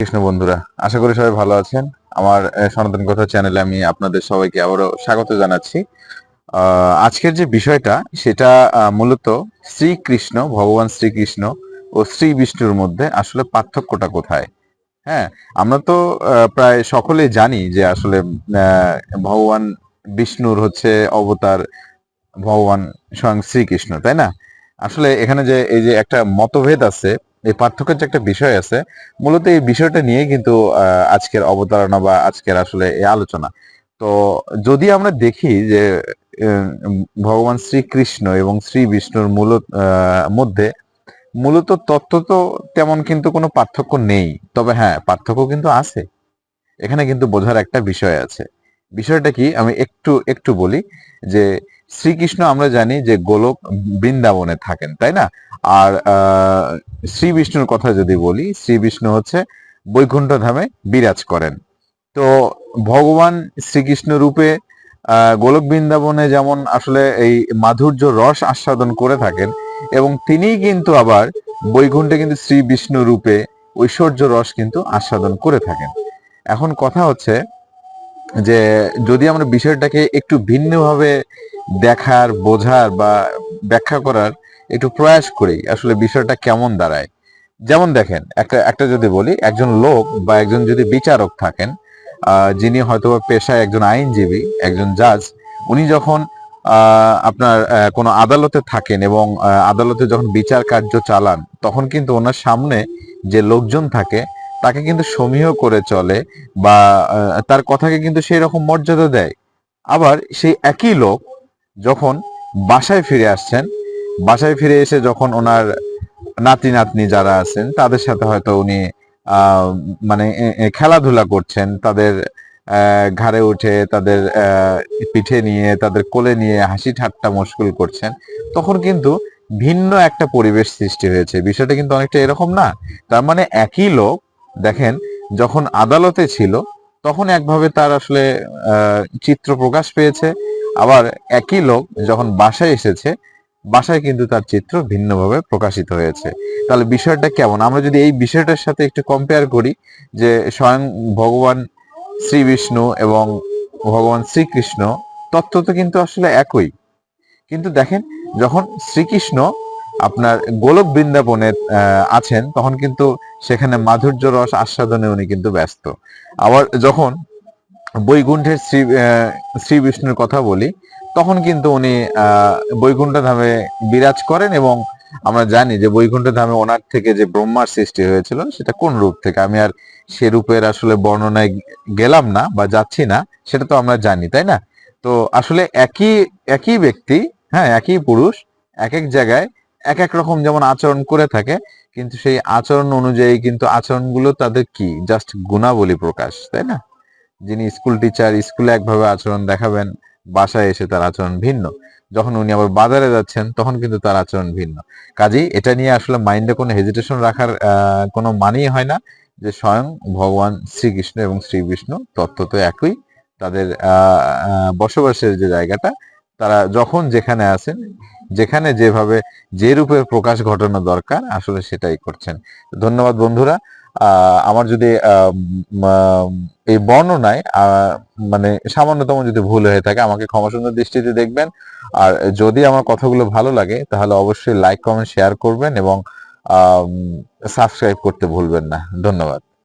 কৃষ্ণ বন্ধুরা, আশা করি সবাই ভালো আছেন। আমার সনাতন কথা চ্যানেলে আমি আপনাদের সবাইকে আবারও স্বাগত জানাচ্ছি। আজকের যে বিষয়টা সেটা মূলত শ্রীকৃষ্ণ, ভগবান শ্রীকৃষ্ণ ও শ্রী বিষ্ণুর মধ্যে আসলে পার্থক্যটা কোথায়। হ্যাঁ, আমরা তো প্রায় সকলেই জানি যে আসলে আহ, ভগবান বিষ্ণুর হচ্ছে অবতার ভগবান স্বয়ং শ্রীকৃষ্ণ, তাই না? আসলে এখানে যে এই যে একটা মতভেদ আছে, এই পার্থক্যের যে একটা বিষয় আছে, মূলত এই বিষয়টা নিয়ে কিন্তু আজকের অবতারণা বা আজকের আসলে এই আলোচনা। তো যদি আমরা দেখি যে আহ, ভগবান শ্রীকৃষ্ণ এবং শ্রী বিষ্ণুর মধ্যে মূলত তত্ত্ব তো তেমন কিন্তু কোনো পার্থক্য নেই। তবে হ্যাঁ, পার্থক্য কিন্তু আছে। এখানে কিন্তু বোঝার একটা বিষয় আছে। বিষয়টা কি আমি একটু একটু বলি যে শ্রীকৃষ্ণ আমরা জানি যে গোলক বৃন্দাবনে থাকেন, তাই না? আর শ্রী বিষ্ণুর কথা যদি বলি, শ্রী বিষ্ণু হচ্ছে বৈকুণ্ঠ ধামে বিরাজ করেন। তো ভগবান শ্রীকৃষ্ণ রূপে গোলক বৃন্দাবনে যেমন আসলে এই মাধুর্য রস আস্বাদন করে থাকেন, এবং তিনিই কিন্তু আবার বৈকুণ্ঠে কিন্তু শ্রী বিষ্ণু রূপে ঐশ্বর্য রস কিন্তু আস্বাদন করে থাকেন। এখন কথা হচ্ছে যে যদি আমরা বিষয়টাকে একটু ভিন্নভাবে দেখার, বোঝার বা ব্যাখ্যা করার একটু প্রয়াস করি, আসলে বিষয়টা কেমন দাঁড়ায়। যেমন দেখেন, একটা একটা যদি বলি, একজন লোক বা একজন যদি বিচারক থাকেন, যিনি হয়তো পেশায় একজন আইনজীবী, একজন জাজ, উনি যখন আপনার কোনো আদালতে থাকেন এবং আদালতে যখন বিচার কার্য চালান, তখন কিন্তু ওনার সামনে যে লোকজন থাকে তাকে কিন্তু সমীহ করে চলে, বা তার কথাকে কিন্তু সেই রকম মর্যাদা দেয়। আবার সেই একই লোক যখন বাসায় ফিরে আসছেন, বাসায় ফিরে এসে যখন ওনার নাতি নাতনি যারা আছেন তাদের সাথে হয়তো উনি আহ মানে খেলাধুলা করছেন, তাদের ঘাড়ে উঠে, তাদের পিঠে নিয়ে, তাদের কোলে নিয়ে হাসি ঠাট্টা মশগুল করছেন, তখন কিন্তু ভিন্ন একটা পরিবেশ সৃষ্টি হয়েছে। বিষয়টা কিন্তু অনেকটা এরকম না? তার মানে একই লোক, দেখেন, যখন আদালতে ছিল তখন একভাবে তার আসলে চিত্র প্রকাশ পেয়েছে, আবার একই লোক যখন বাসায় এসেছে, বাসায় কিন্তু তার চিত্র ভিন্নভাবে প্রকাশিত হয়েছে। তাহলে বিষয়টা কেমন আমরা যদি এই বিষয়টার সাথে একটু কম্পেয়ার করি, যে স্বয়ং ভগবান শ্রী বিষ্ণু এবং ভগবান শ্রীকৃষ্ণ তত্ত্ব তো কিন্তু আসলে একই। কিন্তু দেখেন, যখন শ্রীকৃষ্ণ আপনার গোলক বৃন্দাবনে আছেন, তখন কিন্তু সেখানে মাধুর্য রস আস্বাদনে উনি কিন্তু ব্যস্ত। আবার যখন বৈকুণ্ঠের শ্রী বিষ্ণুর কথা বলি, তখন কিন্তু উনি বৈকুণ্ঠ ধামে বিরাজ করেন, এবং আমরা জানি যে বৈকুণ্ঠ ধামে ওনার থেকে যে ব্রহ্মার সৃষ্টি হয়েছিল সেটা কোন রূপ থেকে, আমি আর সে রূপের আসলে বর্ণনায় গেলাম না বা যাচ্ছি না, সেটা তো আমরা জানি, তাই না? তো আসলে একই একই ব্যক্তি, হ্যাঁ, একই পুরুষ এক এক জায়গায় এক এক রকম যেমন আচরণ করে থাকে, কিন্তু সেই আচরণ অনুযায়ী কিন্তু আচরণগুলো তাদের কি জাস্ট গুণাবলী প্রকাশ, তাই না? যিনি স্কুল টিচার, স্কুলে একভাবে আচরণ দেখাবেন, বাসায় এসে তার আচরণ ভিন্ন। যখন উনি আবার বাজারে যাচ্ছেন তখন কিন্তু তার আচরণ ভিন্ন। কাজেই এটা নিয়ে আসলে মাইন্ডে কোনো হেজিটেশন রাখার কোনো মানেই হয় না, যে স্বয়ং ভগবান শ্রীকৃষ্ণ এবং শ্রী বিষ্ণু তত্ত্ব তো একই। তাদের বসবাসের যে জায়গাটা, তারা যখন যেখানে আছেন, যেখানে যেভাবে যে রূপের প্রকাশ ঘটানো দরকার আসলে সেটাই করছেন। ধন্যবাদ বন্ধুরা। আমার যদি এই বর্ণনায় মানে সামান্যতম যদি ভুল হয়ে থাকে, আমাকে ক্ষমা সুন্দর দৃষ্টিতে দেখবেন। আর যদি আমার কথাগুলো ভালো লাগে তাহলে অবশ্যই লাইক, কমেন্ট, শেয়ার করবেন, এবং সাবস্ক্রাইব করতে ভুলবেন না। ধন্যবাদ।